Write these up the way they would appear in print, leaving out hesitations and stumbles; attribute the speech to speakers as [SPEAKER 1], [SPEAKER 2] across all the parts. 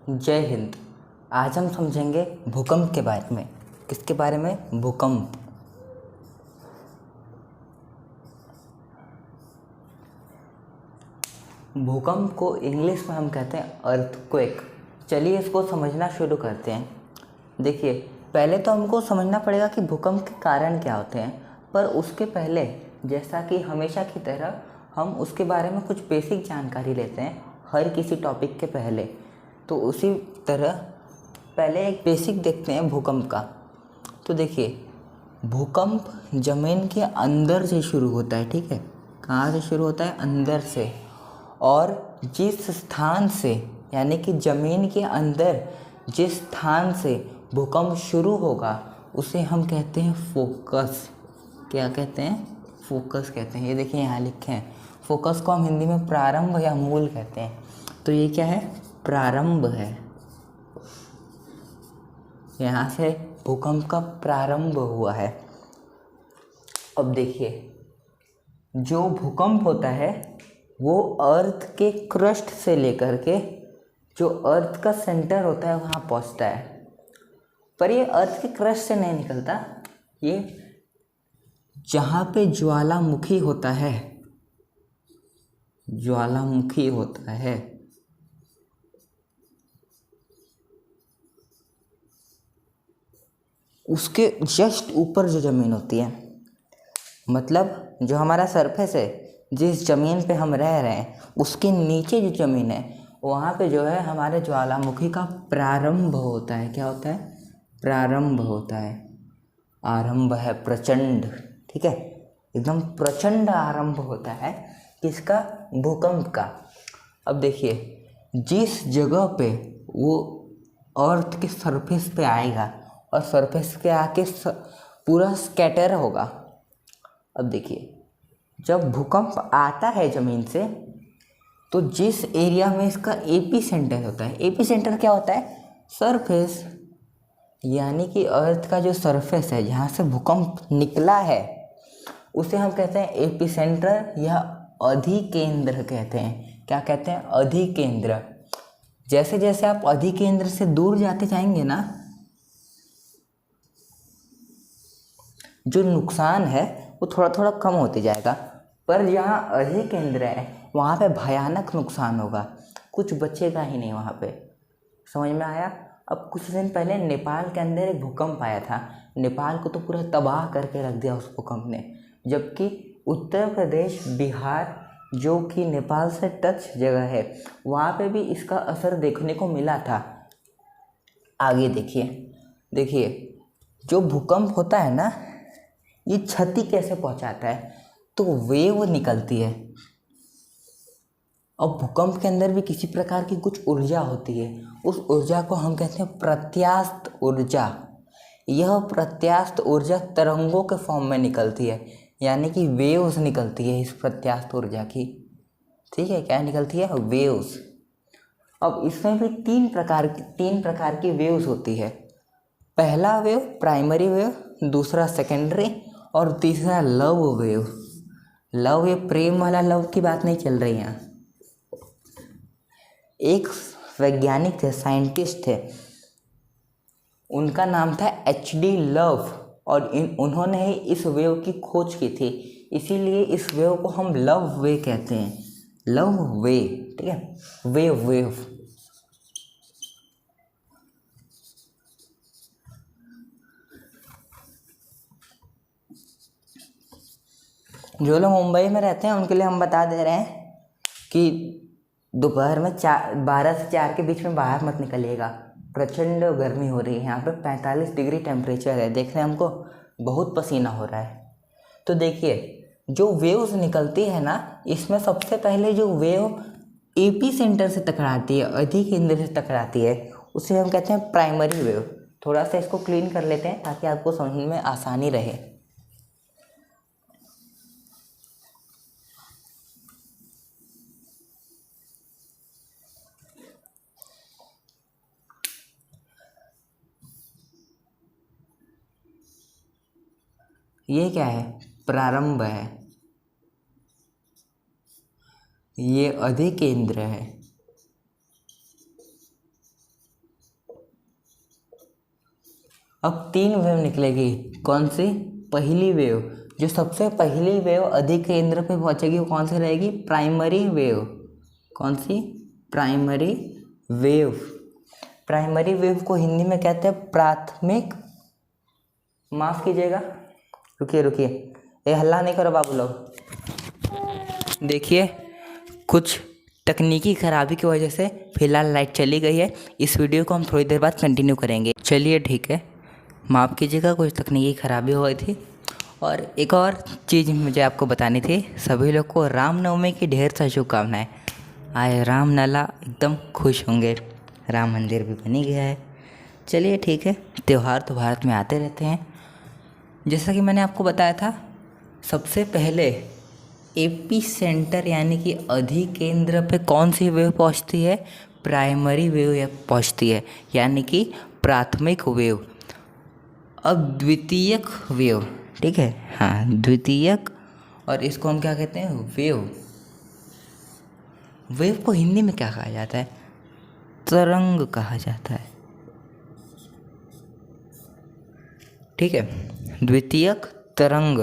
[SPEAKER 1] जय हिंद। आज हम समझेंगे भूकंप के बारे में। किसके बारे में? भूकंप। भूकंप को इंग्लिश में हम कहते हैं अर्थक्वेक। चलिए इसको समझना शुरू करते हैं। देखिए, पहले तो हमको समझना पड़ेगा कि भूकंप के कारण क्या होते हैं, पर उसके पहले जैसा कि हमेशा की तरह हम उसके बारे में कुछ बेसिक जानकारी लेते हैं हर किसी टॉपिक के पहले। तो उसी तरह पहले एक बेसिक देखते हैं भूकंप का। तो देखिए, भूकंप ज़मीन के अंदर से शुरू होता है, ठीक है। कहाँ से शुरू होता है? अंदर से। और जिस स्थान से, यानी कि ज़मीन के अंदर जिस स्थान से भूकंप शुरू होगा उसे हम कहते हैं फोकस। क्या कहते हैं? फोकस कहते हैं। ये देखिए यहाँ लिखे हैं। फोकस को हम हिंदी में प्रारंभ या मूल कहते हैं। तो ये क्या है? प्रारंभ है। यहाँ से भूकंप का प्रारंभ हुआ है। अब देखिए, जो भूकंप होता है वो अर्थ के क्रस्ट से लेकर के जो अर्थ का सेंटर होता है वहाँ पहुँचता है। पर ये अर्थ के क्रस्ट से नहीं निकलता। ये जहाँ पे ज्वालामुखी होता है, ज्वालामुखी होता है, उसके जस्ट ऊपर जो ज़मीन होती है, मतलब जो हमारा सरफेस है, जिस ज़मीन पे हम रह रहे हैं उसके नीचे जो ज़मीन है वहाँ पे जो है हमारे ज्वालामुखी का प्रारंभ होता है। क्या होता है? प्रारंभ होता है। आरंभ है प्रचंड, ठीक है। एकदम प्रचंड आरंभ होता है किसका? भूकंप का। अब देखिए, जिस जगह पे वो अर्थ के सरफेस पे आएगा और सरफेस पे आके पूरा स्कैटर होगा। अब देखिए, जब भूकंप आता है ज़मीन से तो जिस एरिया में इसका एपी सेंटर होता है, एपी सेंटर क्या होता है? सरफेस, यानी कि अर्थ का जो सरफेस है जहाँ से भूकंप निकला है उसे हम कहते हैं एपी सेंटर या अधिकेंद्र कहते हैं। क्या कहते हैं? अधिकेंद्र। जैसे जैसे आप अधिकेंद्र से दूर जाते जाएंगे ना, जो नुकसान है वो थोड़ा थोड़ा कम होते जाएगा। पर जहाँ अधिकेंद्र है वहाँ पे भयानक नुकसान होगा, कुछ बचेगा ही नहीं वहाँ पे। समझ में आया? अब कुछ दिन पहले नेपाल के अंदर एक भूकंप आया था। नेपाल को तो पूरा तबाह करके रख दिया उस भूकंप ने। जबकि उत्तर प्रदेश, बिहार, जो कि नेपाल से टच जगह है, वहाँ पे भी इसका असर देखने को मिला था। आगे देखिए, देखिए जो भूकंप होता है ना, ये क्षति कैसे पहुँचाता है? तो वेव निकलती है। अब भूकंप के अंदर भी किसी प्रकार की कुछ ऊर्जा होती है। उस ऊर्जा को हम कहते हैं प्रत्यास्थ ऊर्जा। यह प्रत्यास्थ ऊर्जा तरंगों के फॉर्म में निकलती है, यानी कि वेव्स निकलती है इस प्रत्यास्थ ऊर्जा की, ठीक है। क्या निकलती है? वेव्स। अब इसमें भी तीन प्रकार की वेव्स होती है। पहला वेव प्राइमरी वेव, दूसरा सेकेंडरी और तीसरा लव वेव। लव, ये प्रेम वाला लव की बात नहीं चल रही यहाँ। एक वैज्ञानिक थे, साइंटिस्ट थे, उनका नाम था एच.डी. लव, और उन्होंने ही इस वेव की खोज की थी। इसीलिए इस वेव को हम लव वे कहते हैं। लव वे, ठीक है। वेव। जो लोग मुंबई में रहते हैं उनके लिए हम बता दे रहे हैं कि दोपहर में 12 से 4 के बीच में बाहर मत निकलिएगा। प्रचंड गर्मी हो रही है यहाँ पे, 45 डिग्री टेम्परेचर है। देख रहे हैं, हमको बहुत पसीना हो रहा है। तो देखिए, जो वेव्स निकलती है ना, इसमें सबसे पहले जो वेव एपी सेंटर से टकराती है, अधिकेंद्र से टकराती है, उसे हम कहते हैं प्राइमरी वेव। थोड़ा सा इसको क्लीन कर लेते हैं ताकि आपको समझने में आसानी रहे। ये क्या है? प्रारंभ है। ये अधिकेंद्र है। अब 3 वेव निकलेगी। कौन सी? पहली वेव, जो सबसे पहली वेव अधिक केंद्र पे पहुंचेगी वो कौन सी रहेगी? Primary wave. कौन सी? Primary wave. प्राइमरी वेव को हिंदी में कहते हैं प्राथमिक, माफ कीजिएगा, रुकिए, ये हल्ला नहीं करो बाबू लोग। देखिए, कुछ तकनीकी खराबी की वजह से फिलहाल लाइट चली गई है। इस वीडियो को हम थोड़ी देर बाद कंटिन्यू करेंगे। चलिए ठीक है, माफ़ कीजिएगा, कुछ तकनीकी खराबी हो गई थी। और एक और चीज़ मुझे आपको बतानी थी। सभी लोग को रामनवमी की ढेर सारी शुभकामनाएं। आए राम लला एकदम खुश होंगे। राम मंदिर भी बनी गया है। चलिए ठीक है, त्यौहार तो भारत में आते रहते हैं। जैसा कि मैंने आपको बताया था, सबसे पहले एपी सेंटर यानी कि अधिकेंद्र पे कौन सी वेव पहुंचती है? प्राइमरी वेव पहुंचती है, यानी कि प्राथमिक वेव। अब द्वितीयक वेव, ठीक है, हाँ द्वितीयक, और इसको हम क्या कहते हैं? वेव। वेव को हिंदी में क्या कहा जाता है? तरंग कहा जाता है, ठीक है, द्वितीयक तरंग।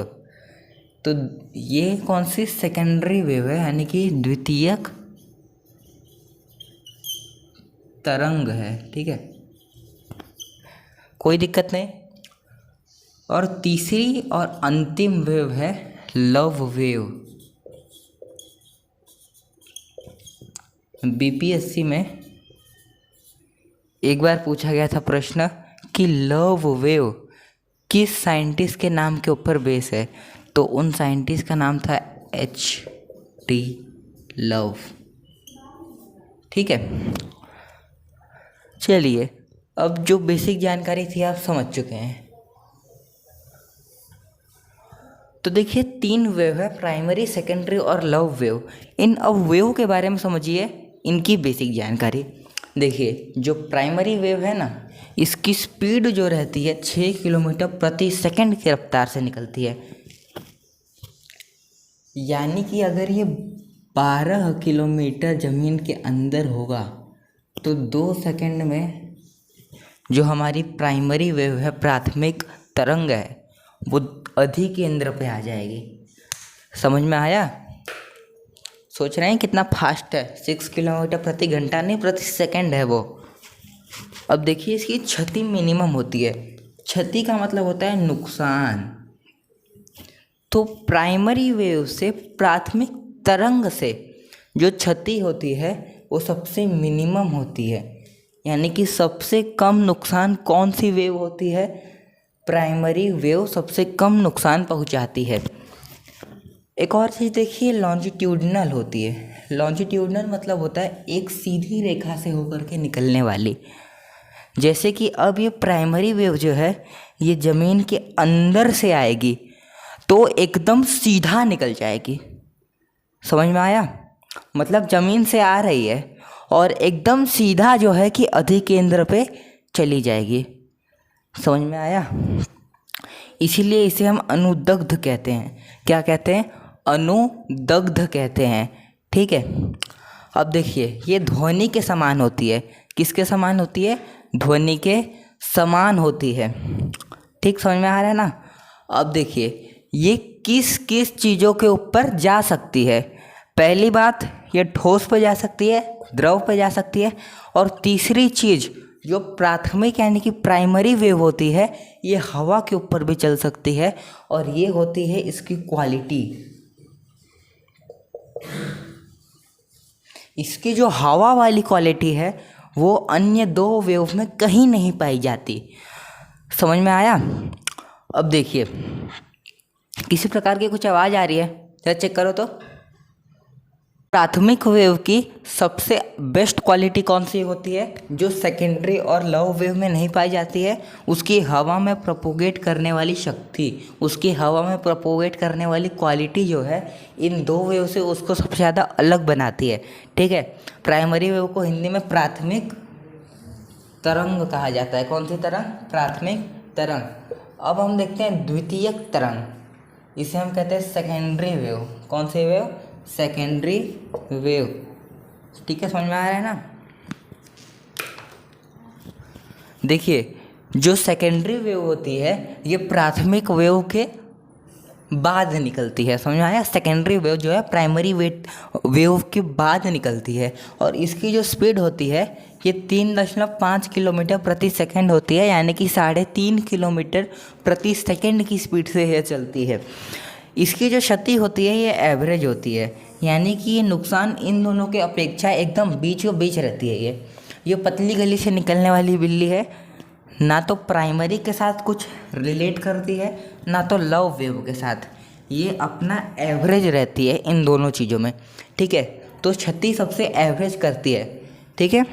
[SPEAKER 1] तो ये कौन सी? सेकेंडरी वेव है, यानी कि द्वितीयक तरंग है, ठीक है, कोई दिक्कत नहीं। और तीसरी और अंतिम वेव है लव वेव। बीपीएससी में एक बार पूछा गया था प्रश्न कि लव वेव किस साइंटिस्ट के नाम के ऊपर बेस है? तो उन साइंटिस्ट का नाम था H.T. लव, ठीक है। चलिए, अब जो बेसिक जानकारी थी आप समझ चुके हैं। तो देखिए 3 वेव है, प्राइमरी, सेकेंडरी और लव वेव। अब वेव के बारे में समझिए, इनकी बेसिक जानकारी। देखिए, जो प्राइमरी वेव है ना, इसकी स्पीड जो रहती है 6 किलोमीटर प्रति सेकंड की रफ्तार से निकलती है। यानी कि अगर ये 12 किलोमीटर ज़मीन के अंदर होगा तो 2 सेकंड में जो हमारी प्राइमरी वेव है, प्राथमिक तरंग है, वो अधिकेंद्र पे आ जाएगी। समझ में आया? सोच रहे हैं कितना फास्ट है? 6 किलोमीटर प्रति घंटा नहीं, प्रति सेकंड है वो। अब देखिए, इसकी क्षति मिनिमम होती है। क्षति का मतलब होता है नुकसान। तो प्राइमरी वेव से, प्राथमिक तरंग से जो क्षति होती है वो सबसे मिनिमम होती है। यानी कि सबसे कम नुकसान कौन सी वेव होती है? प्राइमरी वेव सबसे कम नुकसान पहुंचाती है। एक और चीज़ देखिए, लॉन्जिट्यूडनल होती है। लॉन्जिट्यूडनल मतलब होता है एक सीधी रेखा से होकर के निकलने वाली। जैसे कि अब ये प्राइमरी वेव जो है, ये ज़मीन के अंदर से आएगी तो एकदम सीधा निकल जाएगी। समझ में आया? मतलब ज़मीन से आ रही है और एकदम सीधा जो है कि अधिकेंद्र पे चली जाएगी। समझ में आया? इसीलिए इसे हम अनुदग्ध कहते हैं। क्या कहते हैं? अनुदग्ध कहते हैं, ठीक है। अब देखिए, ये ध्वनि के समान होती है। किसके समान होती है? ध्वनि के समान होती है, ठीक, समझ में आ रहा है ना? अब देखिए, ये किस किस चीज़ों के ऊपर जा सकती है? पहली बात, ये ठोस पे जा सकती है, द्रव पे जा सकती है, और तीसरी चीज़ जो प्राथमिक यानी कि प्राइमरी वेव होती है, ये हवा के ऊपर भी चल सकती है, और ये होती है इसकी क्वालिटी। इसकी जो हवा वाली क्वालिटी है वो अन्य 2 वेव में कहीं नहीं पाई जाती। समझ में आया? अब देखिए, किसी प्रकार की कुछ आवाज़ आ रही है? जरा चेक करो तो। प्राथमिक वेव की सबसे बेस्ट क्वालिटी कौन सी होती है? जो सेकेंडरी और लव वेव में नहीं पाई जाती है, उसकी हवा में प्रोपोगेट करने वाली शक्ति, उसकी हवा में प्रोपोगेट करने वाली क्वालिटी जो है, इन 2 वेव से उसको सबसे ज़्यादा अलग बनाती है, ठीक है। प्राइमरी वेव को हिंदी में प्राथमिक तरंग कहा जाता है। कौन सी तरंग? प्राथमिक तरंग। अब हम देखते हैं द्वितीयक तरंग, इसे हम कहते हैं सेकेंडरी वेव। कौन सी वेव? सेकेंडरी वेव, ठीक है, समझ में आ रहा है ना? देखिए, जो सेकेंडरी वेव होती है ये प्राथमिक वेव के बाद निकलती है। समझ में आया? सेकेंडरी वेव जो है प्राइमरी वेव के बाद निकलती है और इसकी जो स्पीड होती है ये 3.5 किलोमीटर प्रति सेकंड होती है, यानी कि 3.5 किलोमीटर प्रति सेकंड की स्पीड से यह चलती है। इसकी जो क्षति होती है ये एवरेज होती है, यानी कि ये नुकसान इन दोनों के अपेक्षा एकदम बीचों बीच रहती है। ये पतली गली से निकलने वाली बिल्ली है, ना तो प्राइमरी के साथ कुछ रिलेट करती है ना तो लव वेव के साथ। ये अपना एवरेज रहती है इन दोनों चीज़ों में, ठीक है। तो क्षति सबसे एवरेज करती है, ठीक है।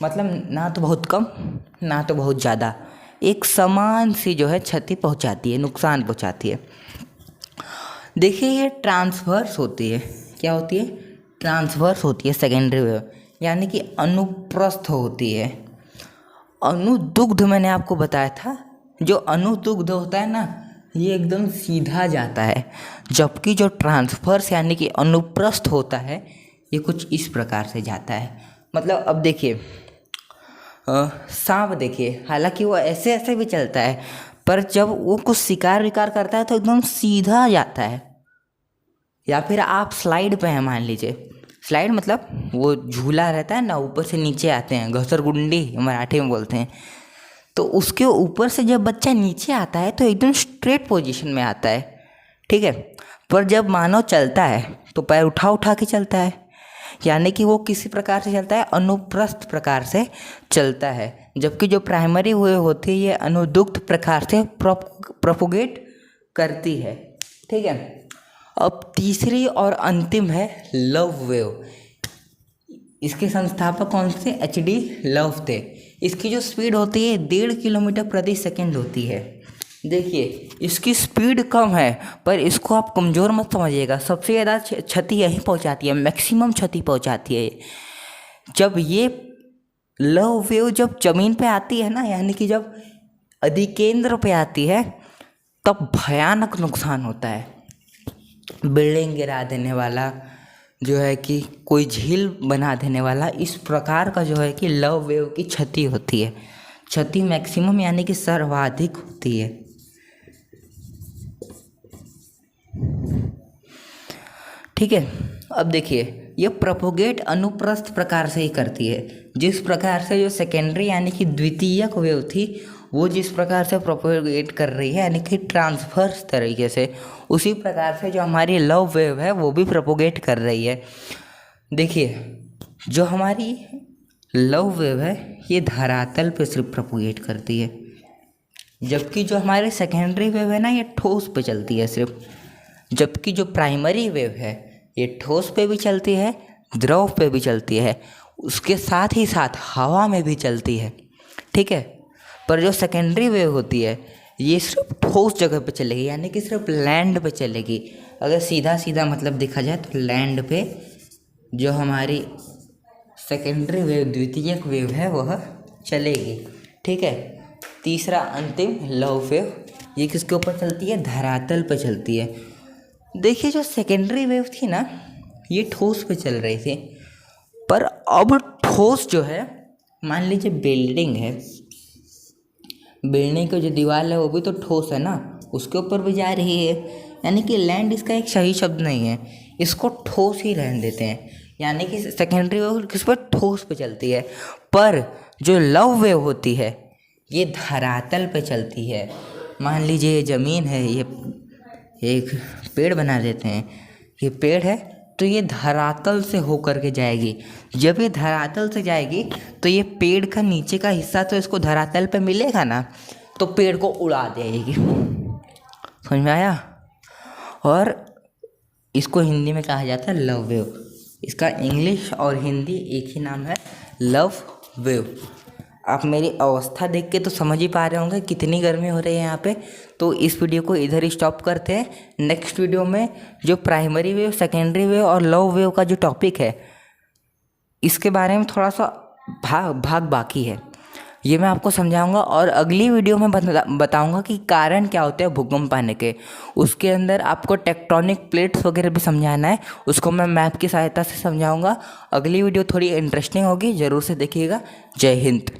[SPEAKER 1] मतलब ना तो बहुत कम ना तो बहुत ज़्यादा, एक समान सी जो है क्षति पहुंचाती है, नुकसान पहुंचाती है। देखिए ये ट्रांसवर्स होती है। क्या होती है? ट्रांसवर्स होती है सेकेंडरी वेव, यानी कि अनुप्रस्थ होती है। अनुदुग्ध मैंने आपको बताया था, जो अनुदुग्ध होता है ना ये एकदम सीधा जाता है, जबकि जो ट्रांसफर्स यानी कि अनुप्रस्थ होता है ये कुछ इस प्रकार से जाता है। मतलब अब देखिए सांप देखिए, हालांकि वो ऐसे ऐसे भी चलता है, पर जब वो कुछ शिकार विकार करता है तो एकदम सीधा जाता है। या फिर आप स्लाइड पे हैं, मान लीजिए स्लाइड मतलब वो झूला रहता है ना, ऊपर से नीचे आते हैं, घसरगुंडी मराठी में बोलते हैं। तो उसके ऊपर से जब बच्चा नीचे आता है तो एकदम स्ट्रेट पोजीशन में आता है, ठीक है। पर जब मानव चलता है तो पैर उठा उठा के चलता है, यानी कि वो किसी प्रकार से चलता है, अनुप्रस्थ प्रकार से चलता है। जबकि जो प्राइमरी वेव होती है ये अनुदुग्ध प्रकार से प्रोपोगेट करती है, ठीक है। अब तीसरी और अंतिम है लव वेव। इसके संस्थापक कौन से? HD लव थे। इसकी जो स्पीड होती है 1.5 किलोमीटर प्रति सेकंड होती है। देखिए इसकी स्पीड कम है, पर इसको आप कमज़ोर मत समझिएगा, सबसे ज़्यादा क्षति यही पहुंचाती है, मैक्सिमम क्षति पहुंचाती है। जब ये लव वेव जब ज़मीन पे आती है ना, यानी कि जब अधिकेंद्र पे आती है, तब भयानक नुकसान होता है। बिल्डिंग गिरा देने वाला, जो है कि कोई झील बना देने वाला, इस प्रकार का जो है कि लव वेव की क्षति होती है। क्षति मैक्सिमम यानी कि सर्वाधिक होती है। ठीक है। अब देखिए ये प्रोपोगेट अनुप्रस्थ प्रकार से ही करती है, जिस प्रकार से जो सेकेंडरी यानी कि द्वितीयक वेव थी वो जिस प्रकार से प्रोपोगेट कर रही है यानी कि ट्रांसफर्स तरीके से, उसी प्रकार से जो हमारी लव वेव है वो भी प्रोपोगेट कर रही है। देखिए जो हमारी लव वेव है ये धरातल पे सिर्फ प्रोपोगेट करती है, जबकि जो हमारी सेकेंडरी वेव है ना ये ठोस पे चलती है सिर्फ। जबकि जो प्राइमरी वेव है ये ठोस पे भी चलती है, द्रव पे भी चलती है, उसके साथ ही साथ हवा में भी चलती है, ठीक है। पर जो सेकेंडरी वेव होती है ये सिर्फ ठोस जगह पे चलेगी, यानी कि सिर्फ लैंड पे चलेगी। अगर सीधा सीधा मतलब देखा जाए तो लैंड पे जो हमारी सेकेंडरी वेव द्वितीयक वेव है वह चलेगी, ठीक है। तीसरा अंतिम लव वेव, ये किसके ऊपर चलती है? धरातल पे चलती है। देखिए जो सेकेंडरी वेव थी ना ये ठोस पे चल रही थी, पर अब ठोस जो है, मान लीजिए बिल्डिंग है, बिल्डिंग की जो दीवार है वो भी तो ठोस है ना, उसके ऊपर भी जा रही है, यानी कि लैंड इसका एक सही शब्द नहीं है, इसको ठोस ही रहने देते हैं। यानी कि सेकेंडरी वेव किस पर? ठोस पे चलती है। पर जो लव वेव होती है ये धरातल पे चलती है। मान लीजिए ये ज़मीन है, ये एक पेड़ बना देते हैं, ये पेड़ है तो ये धरातल से होकर के जाएगी। जब ये धरातल से जाएगी तो ये पेड़ का नीचे का हिस्सा तो इसको धरातल पे मिलेगा ना, तो पेड़ को उड़ा देगी। समझ में आया? और इसको हिंदी में कहा जाता है लव वेव। इसका इंग्लिश और हिंदी एक ही नाम है, लव वेव। आप मेरी अवस्था देख के तो समझ ही पा रहे होंगे कितनी गर्मी हो रही है यहाँ पे। तो इस वीडियो को इधर ही स्टॉप करते हैं। नेक्स्ट वीडियो में जो प्राइमरी वेव, सेकेंडरी वेव और लव वेव का जो टॉपिक है इसके बारे में थोड़ा सा भाग बाकी है, ये मैं आपको समझाऊंगा। और अगली वीडियो में बताऊंगा कि कारण क्या होते हैं भूकंप आने के। उसके अंदर आपको टेक्टोनिक प्लेट्स वगैरह भी समझाना है, उसको मैं मैप की सहायता से समझाऊंगा। अगली वीडियो थोड़ी इंटरेस्टिंग होगी, ज़रूर से देखिएगा। जय हिंद।